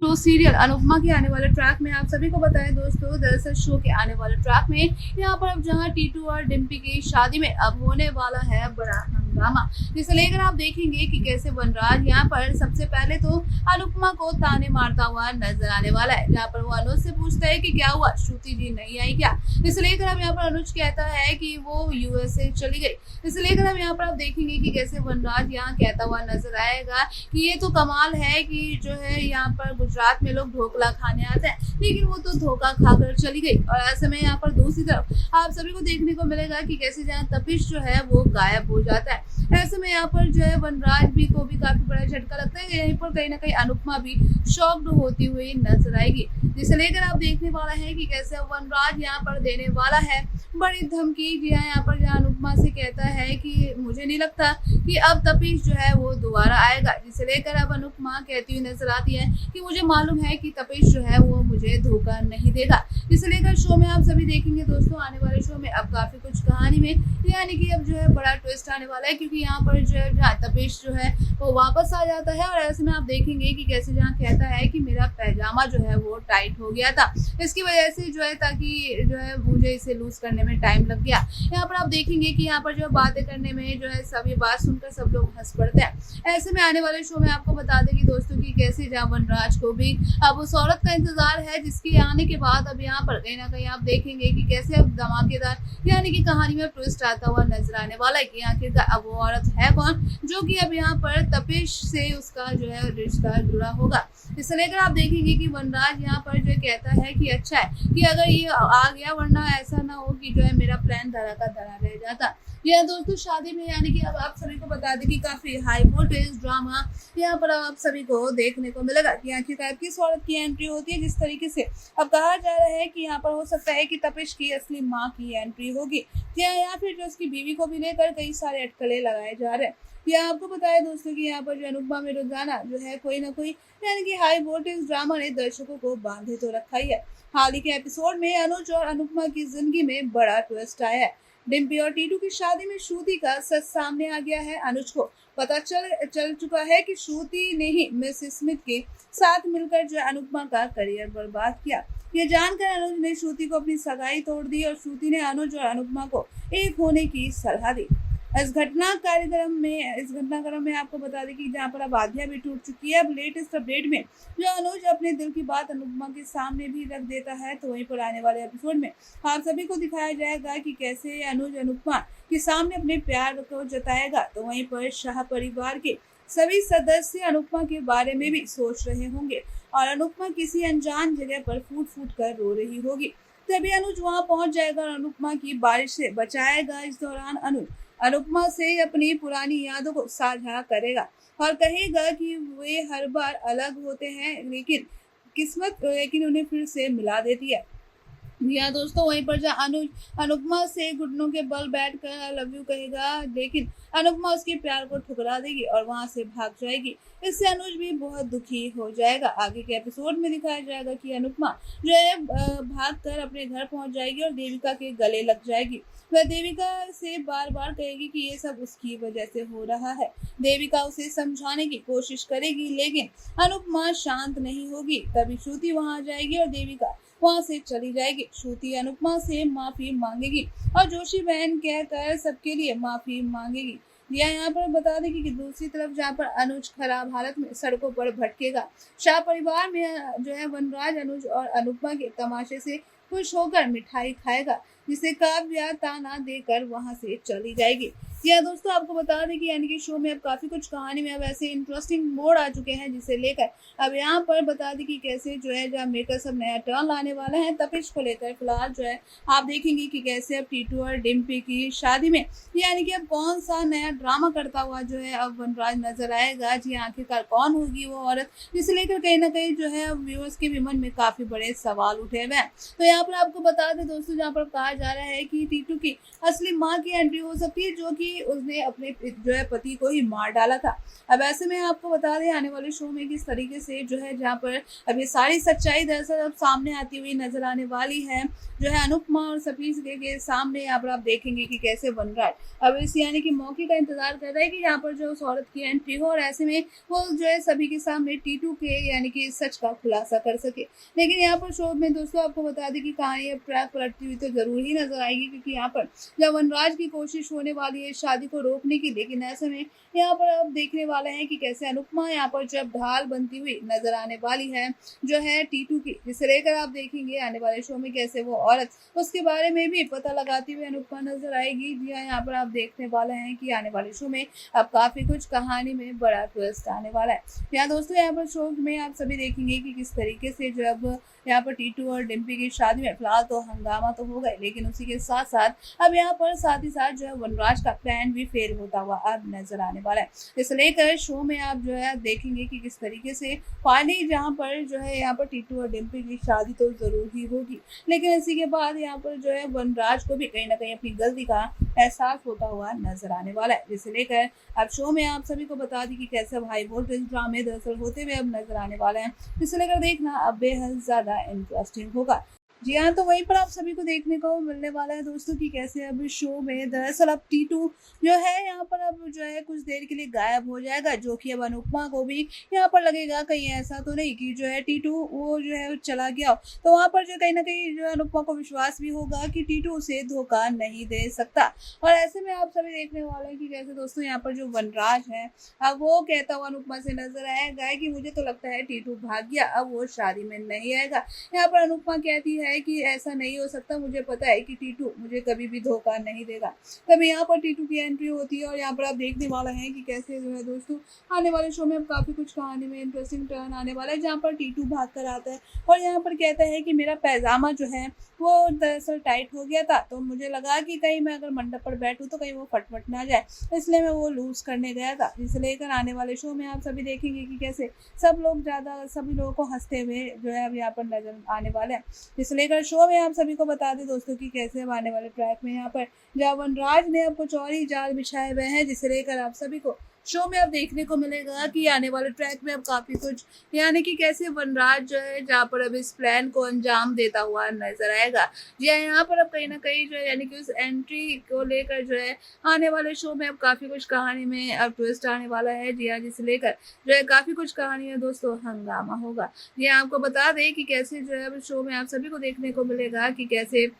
Show serial Anupama के आने वाले ट्रैक में आप सभी को बताएं दोस्तों, दरअसल शो के आने वाले ट्रैक में यहाँ पर अब जहाँ टीटू और डिम्पी की शादी में अब होने वाला है बड़ा हंगामा, जिसे लेकर आप देखेंगे कि कैसे वनराज यहाँ पर सबसे पहले तो अनुपमा को ताने मारता हुआ नजर आने वाला है, जहाँ पर वो अनुज से पूछता है कि क्या हुआ, श्रुति जी नहीं आई क्या। इसे लेकर अब यहाँ पर अनुज कहता है कि वो यूएसए चली गई। इसे लेकर अब यहाँ पर आप देखेंगे कि कैसे वनराज यहाँ कहता हुआ नजर आएगा कि ये तो कमाल है कि जो है यहाँ पर गुजरात में लोग ढोकला खाने आते हैं, लेकिन वो तो धोखा खाकर चली गई। और ऐसे में यहाँ पर दूसरी तरफ आप सभी को देखने को मिलेगा कि कैसे जहाँ तपिश जो है वो गायब हो जाता है। ऐसे में यहाँ पर जो है वनराज भी को भी काफी बड़ा झटका लगता है। यहीं पर कहीं ना कहीं अनुपमा भी शॉक्ड होती हुई नजर आएगी, जिसे लेकर आप देखने वाला है कि कैसे वनराज यहाँ पर देने वाला है बड़ी धमकी। जी हाँ, यहाँ पर जहाँ अनुपमा से कहता है कि मुझे नहीं लगता कि अब तपिश जो है वो दोबारा आएगा, जिसे लेकर अब अनुपमा कहती हुई नजर आती है कि मुझे मालूम है कि तपिश जो है वो मुझे धोखा नहीं देगा। जिसे लेकर शो में आप सभी देखेंगे दोस्तों, आने वाले शो में अब काफी कुछ कहानी में यानी कि अब जो है बड़ा ट्विस्ट आने वाला है, क्योंकि यहाँ पर जो है जहाँ तपिश जो है वो वापस आ जाता है। और ऐसे में आप देखेंगे कि कैसे जहाँ कहता है कि मेरा पैजामा जो है वो टाइट हो गया था, इसकी वजह से जो है ताकि जो है मुझे इसे लूज करने में टाइम लग गया। यहाँ पर आप देखेंगे कि यहाँ पर जो बातें करने में जो है सब ये बात सुनकर सब लोग हंस पड़ते हैं। ऐसे में आने वाले शो में आपको बता दें कि दोस्तों की कैसे जहाँ वनराज को भी अब उस औरत का इंतजार है जिसके आने के बाद अब यहाँ पर कहीं ना कहीं आप देखेंगे कि कैसे अब धमाकेदार यानी कि कहानी में ट्विस्ट आता हुआ नजर आने वाला है कि आखिरकार अब वो औरत है कौन जो कि अब यहाँ पर तपिश से उसका जो है रिश्ता जुड़ा होगा। इसे लेकर आप देखेंगे कि वनराज यहाँ पर जो कहता है कि अच्छा है कि अगर ये आ गया, वरना ऐसा ना हो कि जो है मेरा प्लान धरा का धरा रह जाता। यह दोस्तों शादी में यानी कि अब आप सभी को बता दें कि काफी हाई वोल्टेज ड्रामा यहाँ पर आप सभी को देखने को मिलेगा कि आखिरकार किस औरत की एंट्री होती है। जिस तरीके से अब कहा जा रहा है कि यहाँ पर हो सकता है कि तपिश की असली माँ की एंट्री होगी या फिर जो उसकी बीवी को भी लेकर कई सारे अटकले लगाए जा रहे हैं। या आपको बताया दोस्तों कि यहाँ पर जो अनुपमा में रोजाना जो है कोई ना कोई यानी कि हाई वोल्टेज ड्रामा ने दर्शकों को बांधे तो रखा ही है। हाल ही के एपिसोड में अनुज और अनुपमा की जिंदगी में बड़ा ट्विस्ट आया है। डिम्पी और टीटू की शादी में श्रुति का सच सामने आ गया है। अनुज को पता चल चुका है कि श्रुति ने ही मिस स्मिथ के साथ मिलकर जो अनुपमा का करियर बर्बाद किया। ये जानकर अनुज ने श्रुति को अपनी सगाई तोड़ दी और श्रुति ने अनुज और अनुपमा को एक होने की सलाह दी। इस घटनाक्रम में आपको बता दें कि जहाँ पर अब आध्या भी टूट चुकी है। अब लेटेस्ट अपडेट में जो अनुज अपने दिल की बात अनुपमा के सामने भी रख देता है, तो वहीं पर आने वाले एपिसोड में आप सभी को दिखाया जाएगा कि कैसे अनुज अनुपमा के सामने अपने प्यार को जताएगा। तो वहीं पर शाह परिवार के सभी सदस्य अनुपमा के बारे में भी सोच रहे होंगे और अनुपमा किसी अनजान जगह पर फूट फूट कर रो रही होगी। तभी अनुज वहां पहुंच जाएगा और अनुपमा की बारिश से बचाएगा। इस दौरान अनुज अनुपमा से अपनी पुरानी यादों को साझा करेगा और कहेगा कि वे हर बार अलग होते हैं, लेकिन किस्मत उन्हें फिर से मिला देती है। या दोस्तों वहीं पर जहाँ अनुज अनुपमा से घुटनों के बल बैठकर आई लव यू कहेगा, लेकिन अनुपमा उसके प्यार को ठुकरा देगी और वहां से भाग जाएगी। इससे अनुज भी बहुत दुखी हो जाएगा। आगे के एपिसोड में दिखाया जाएगा कि अनुपमा जो है भागकर अपने घर पहुंच जाएगी और देविका के गले लग जाएगी। वह देविका से बार बार कहेगी कि ये सब उसकी वजह से हो रहा है। देविका उसे समझाने की कोशिश करेगी, लेकिन अनुपमा शांत नहीं होगी। तभी श्रुति वहां आ जाएगी और देविका वहां से चली जाएगी। श्रुति अनुपमा से माफी मांगेगी और जोशी बहन कहकर सबके लिए माफी मांगेगी। यहाँ पर बता दें कि दूसरी तरफ जहाँ पर अनुज खराब हालत में सड़कों पर भटकेगा, शाह परिवार में जो है वनराज अनुज और अनुपमा के तमाशे से खुश होकर मिठाई खाएगा, जिसे काव्या ताना देकर वहां से चली जाएगी। या दोस्तों आपको बता दें कि यानी कि शो में अब काफी कुछ कहानी में अब ऐसे इंटरेस्टिंग मोड़ आ चुके हैं, जिसे लेकर अब यहाँ पर बता दें कि कैसे जो है जहाँ मेकर सब नया टर्न लाने वाला है तपिश को लेकर। फिलहाल जो है आप देखेंगे कि कैसे अब टीटू और डिम्पी की शादी में यानी कि अब कौन सा नया ड्रामा करता हुआ जो है अब वनराज नजर आएगा। जी आखिरकार कौन होगी वो औरत, जिसे लेकर कहीं ना कहीं जो है व्यूअर्स के भी मन में काफी बड़े सवाल उठे हुए हैं। तो यहाँ पर आपको बता दें दोस्तों, जहाँ पर कहा जा रहा है कि टीटू की असली माँ की एंट्री हो सकती है, जो कि कि उसने अपने जो है पति को ही मार डाला था। अब ऐसे में आपको बता दें आने वाले शो में किस तरीके से जो है जहाँ पर अब ये सारी सच्चाई दरअसल अब सामने आती हुई नजर आने वाली है। जो है अनुपमा और सपीर के सामने यहाँ पर आप देखेंगे कि कैसे बन रहा है। अब इस यानी कि मौके का इंतजार कर रहा है कि यहाँ पर जो उस औरत की एंट्री हो और ऐसे में वो जो है सभी के सामने टीटू के यानी कि सच का खुलासा कर सके। लेकिन यहाँ पर शो में दोस्तों आपको बता दें कि कहानी अब ट्रैक पलटती हुई तो जरूर ही नजर आएगी, क्योंकि यहाँ पर जब वनराज की कोशिश होने वाली है शादी को रोकने की, लेकिन ऐसे में यहाँ पर अब देखने वाले हैं कि कैसे अनुपमा यहाँ पर जब ढाल बनती हुई नजर आने वाली है जो है टीटू की, जिसे लेकर आप देखेंगे आने वाले शो में कैसे वो औरत उसके बारे में भी पता लगाती हुई अनुपमा नजर आएगी। जी हाँ, यहाँ पर आप देखने वाले हैं कि आने वाले शो में अब काफी कुछ कहानी में बड़ा ट्विस्ट आने वाला है। यहाँ दोस्तों यहाँ पर शो में आप सभी देखेंगे कि किस तरीके से जब यहाँ पर टीटू और डिम्पी की शादी में फिलहाल तो हंगामा तो हो गए, लेकिन उसी के साथ साथ अब यहाँ पर साथ ही साथ जो है वनराज का प्लान भी फेल होता हुआ अब नजर आने वाला है। इसे लेकर शो में आप जो है देखेंगे कि किस तरीके से फाइनली जहाँ पर जो है यहाँ पर टीटू और डिम्पी की शादी तो जरूर ही होगी, लेकिन इसी के बाद यहाँ पर जो है वनराज को भी कहीं ना कहीं अपनी गलती का एहसास होता हुआ नजर आने वाला है। जिसे लेकर अब शो में आप सभी को बता दी कि कैसे हाई वोल्टेज ड्रामे दरअसल होते हुए अब नजर आने वाले हैं। इसे लेकर देखना अब बेहद ज्यादा इंटरेस्टिंग होगा। जी हाँ, तो वहीं पर आप सभी को देखने को मिलने वाला है दोस्तों कि कैसे अब शो में दरअसल अब टीटू जो है यहाँ पर अब जो है कुछ देर के लिए गायब हो जाएगा, जो कि अब अनुपमा को भी यहाँ पर लगेगा कहीं ऐसा तो नहीं कि जो है टीटू वो जो है चला गया हो। तो वहाँ पर जो कहीं ना कहीं जो है अनुपमा को विश्वास भी होगा कि टीटू उसे धोखा नहीं दे सकता। और ऐसे में आप सभी देखने वाले हैं कि कैसे दोस्तों यहाँ पर जो वनराज है अब वो कहता हुआ अनुपमा से नजर आएगा कि मुझे तो लगता है टीटू भाग गया, अब वो शादी में नहीं आएगा। यहाँ पर अनुपमा कहती है कि ऐसा नहीं हो सकता, मुझे पता है कि टीटू मुझे कभी भी धोखा नहीं देगा। तभी यहाँ पर टीटू की एंट्री होती है और यहाँ पर आप देखने वाला है कि कैसे जो है दोस्तों आने वाले शो में अब काफी कुछ कहानी में इंटरेस्टिंग टर्न आने वाला है, जहाँ पर टीटू भाग कर आता है और यहाँ पर कहता है कि मेरा पैजामा जो है वो दरअसल टाइट हो गया था, तो मुझे लगा कि कहीं मैं अगर मंडप पर बैठूं तो कहीं वो फटफट ना जाए, इसलिए मैं वो लूज करने गया था। जिसे लेकर आने वाले शो में आप सभी देखेंगे कि कैसे सभी लोगों को हंसते हुए जो है अब यहाँ पर नजर आने वाले हैं। जिसे लेकर शो में आप सभी को बता दें दोस्तों कि कैसे अब आने वाले ट्रैक में यहाँ पर जहाँ वनराज ने अब कुछ और ही जाल बिछाए हुए हैं, जिसे लेकर आप सभी को शो में अब देखने को मिलेगा कि आने वाले ट्रैक में अब काफी कुछ यानी कि कैसे वनराज जो है जहाँ पर अब इस प्लान को अंजाम देता हुआ नजर आएगा। जी हाँ, यहाँ पर अब कहीं ना कहीं जो है यानी कि उस एंट्री को लेकर जो है आने वाले शो में अब काफी कुछ कहानी में अब ट्विस्ट आने वाला है। जी हाँ, जिसे लेकर जो है काफी कुछ कहानी में दोस्तों हंगामा होगा। जी हाँ, आपको बता दें कि कैसे जो है अब शो में आप सभी को देखने को मिलेगा कि कैसे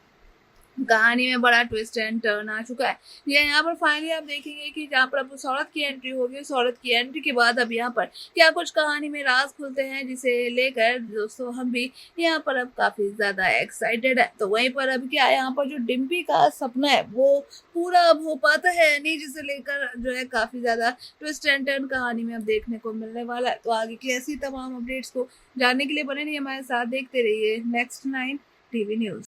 कहानी में बड़ा ट्विस्ट एंड टर्न आ चुका है। ये यहाँ पर फाइनली आप देखेंगे कि जहाँ पर अब उस औरत की एंट्री होगी, उस औरत की एंट्री के बाद अब यहाँ पर क्या कुछ कहानी में राज खुलते हैं, जिसे लेकर दोस्तों हम भी यहाँ पर अब काफी ज्यादा एक्साइटेड है। तो वहीं पर अब क्या है, यहाँ पर जो डिम्पी का सपना है वो पूरा अब हो पाता है नहीं, जिसे लेकर जो है काफी ज्यादा ट्विस्ट एंड टर्न कहानी में अब देखने को मिलने वाला है। तो आगे की ऐसी तमाम अपडेट्स को जानने के लिए बने रहिए हमारे साथ, देखते रहिए नेक्स्ट 9 टीवी न्यूज।